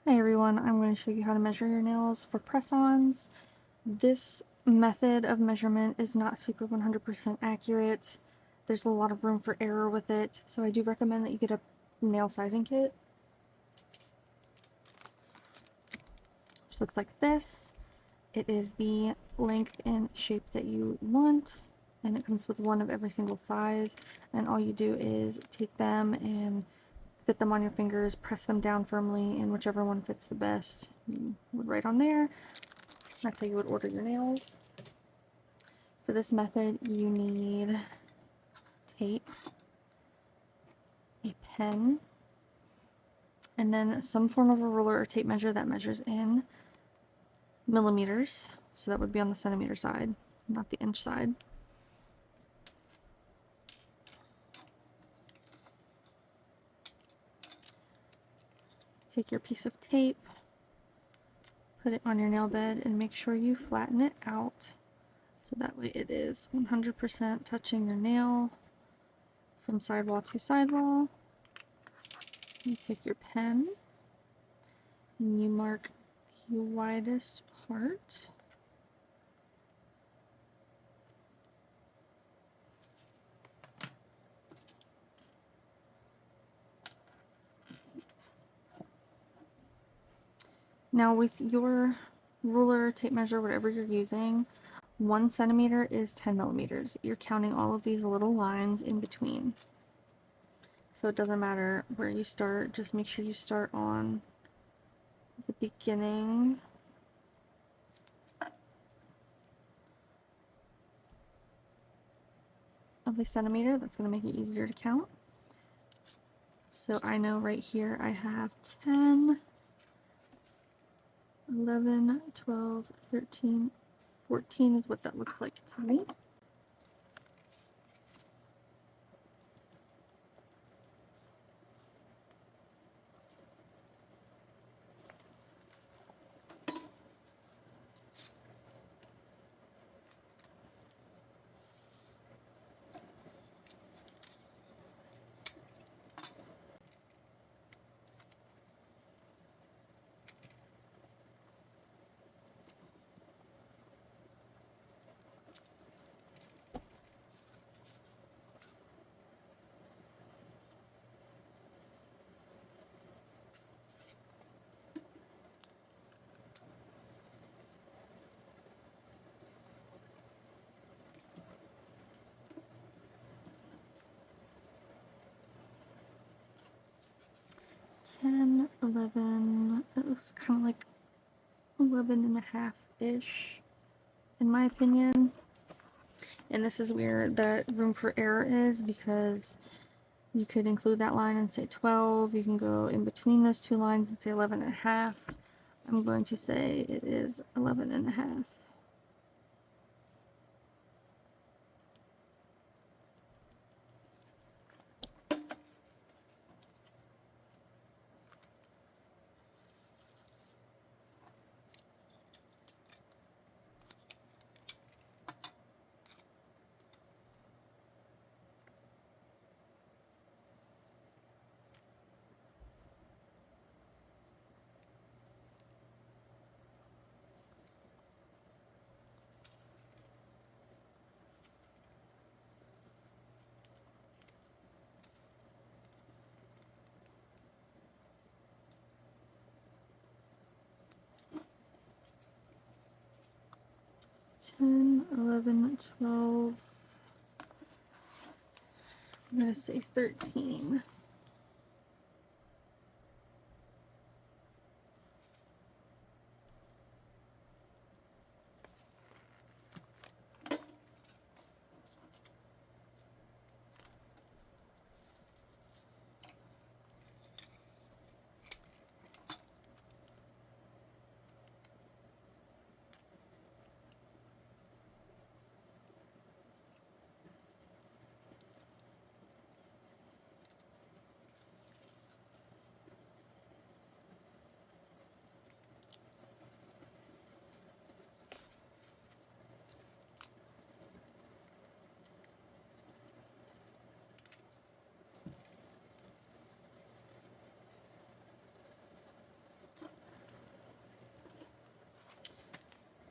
Hi everyone, I'm going to show you how to measure your nails for press-ons. This method of measurement is not super 100% accurate. There's a lot of room for error with it, so I do recommend that you get a nail sizing kit, which looks like this. It is the length and shape that you want, and it comes with one of every single size, and all you do is take them and fit them on your fingers, press them down firmly, and whichever one fits the best, you would write on there. That's how you would order your nails. For this method, you need tape, a pen, and then some form of a ruler or tape measure that measures in millimeters. So that would be on the centimeter side, not the inch side. Take your piece of tape, put it on your nail bed, and make sure you flatten it out so that way it is 100% touching your nail from sidewall to sidewall. You take your pen and you mark the widest part. Now with your ruler, tape measure, whatever you're using, 1 centimeter is 10 millimeters. You're counting all of these little lines in between. So it doesn't matter where you start, just make sure you start on the beginning of a centimeter. That's going to make it easier to count. So I know right here I have 10, 11, 12, 13, 14 is what that looks like to me. Ten, 11, it looks kind of like 11 and a half-ish, in my opinion. And this is where the room for error is, because you could include that line and say 12. You can go in between those two lines and say 11 and a half. I'm going to say it is 11 and a half. Ten, 11, 12. I'm going to say 13.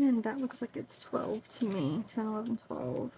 And that looks like it's 12 to me. 10, 11, 12.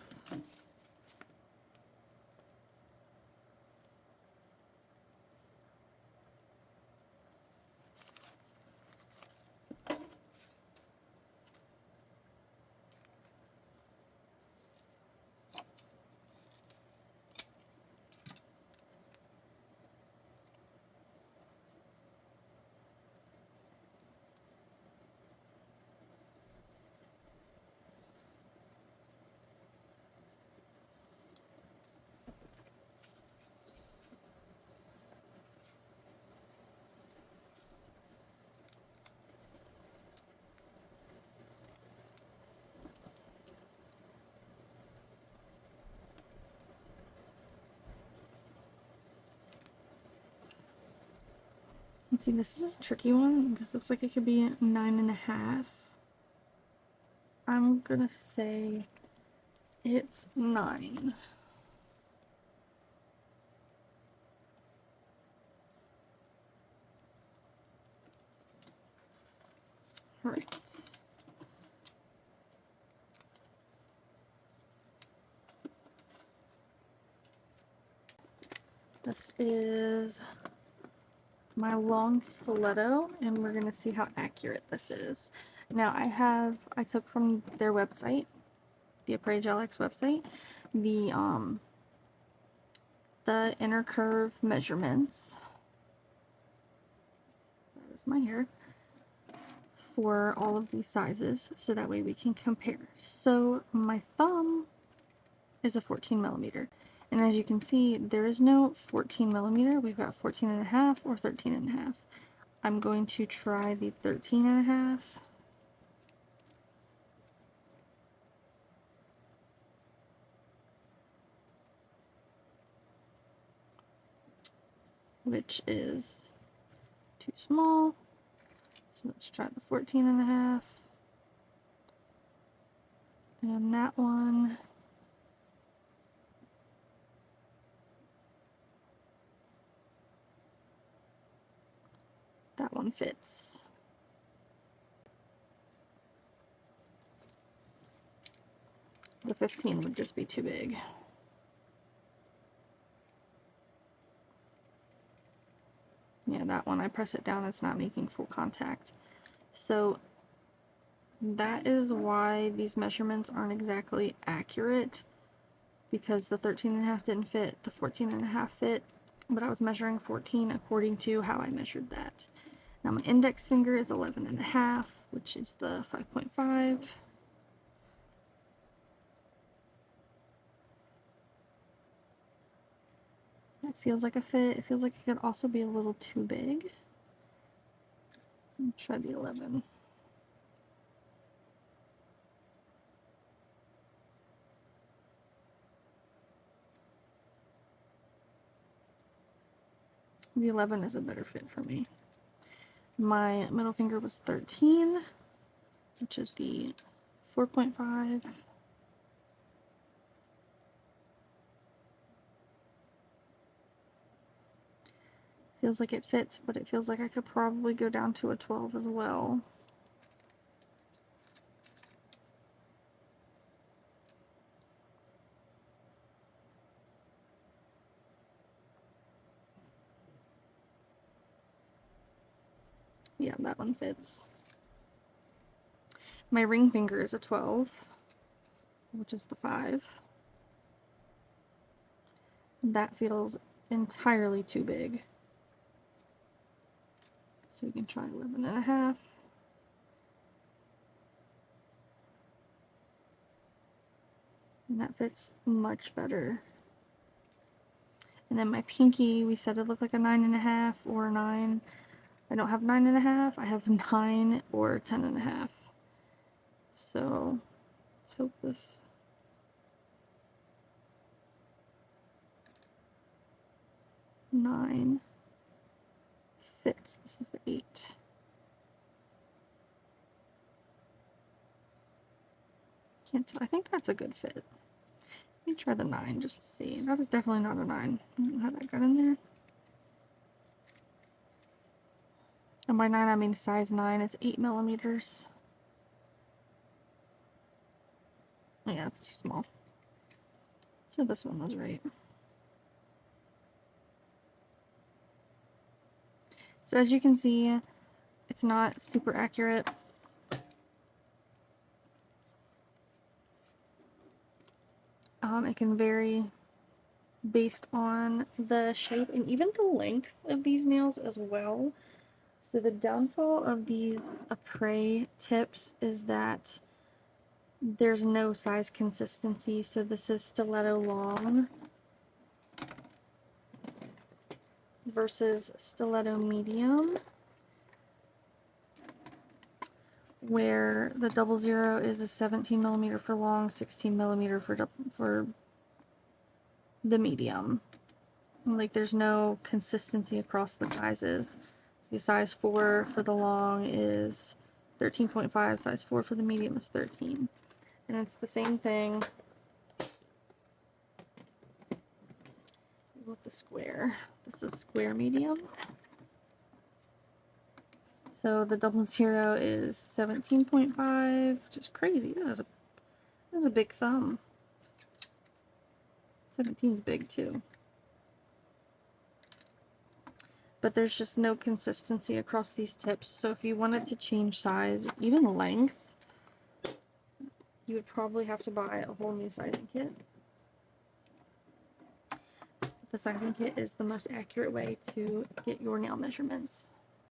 Let's see, this is a tricky one. This looks like it could be 9.5. I'm gonna say it's 9. Right. This is my long stiletto, and we're gonna see how accurate this is. Now I took from their website, the Apres LX website, the inner curve measurements. That is my hair. For all of these sizes, so that way we can compare. So my thumb is a 14 millimeter. And as you can see, there is no 14 millimeter. We've got 14.5 or 13.5. I'm going to try the 13.5. Which is too small. So let's try the 14.5. And that one. That one fits. The 15 would just be too big. Yeah, that one, I press it down, it's not making full contact. So that is why these measurements aren't exactly accurate, because the 13.5 didn't fit, the 14.5 fit, but I was measuring 14 according to how I measured that. Now my index finger is 11.5, which is the 5.5. That feels like a fit. It feels like it could also be a little too big. Let's try the 11. The 11 is a better fit for me. My middle finger was 13, which is the 4.5. Feels like it fits, but it feels like I could probably go down to a 12 as well. Yeah, that one fits. My ring finger is a 12, which is the 5. That feels entirely too big. So we can try 11.5. And that fits much better. And then my pinky, we said it looked like a 9.5 or a 9. I don't have 9.5, I have 9 or 10.5. So let's hope this 9 fits. This is the 8. Can't tell. I think that's a good fit. Let me try the 9 just to see. That is definitely not a 9. I don't know how that got in there. And by 9 I mean size 9. It's 8 millimeters. Oh, yeah, it's too small. So this one was right. So as you can see, it's not super accurate. It can vary based on the shape and even the length of these nails as well. So the downfall of these apres tips is that there's no size consistency. So this is stiletto long versus stiletto medium, where the 00 is a 17 millimeter for long, 16 millimeter for the medium. Like there's no consistency across the sizes. See, size 4 for the long is 13.5, size 4 for the medium is 13. And it's the same thing with the square. This is square medium. So the 00 is 17.5, which is crazy. That is a big thumb. 17's big too. But there's just no consistency across these tips. So if you wanted to change size, even length, you would probably have to buy a whole new sizing kit. The sizing kit is the most accurate way to get your nail measurements.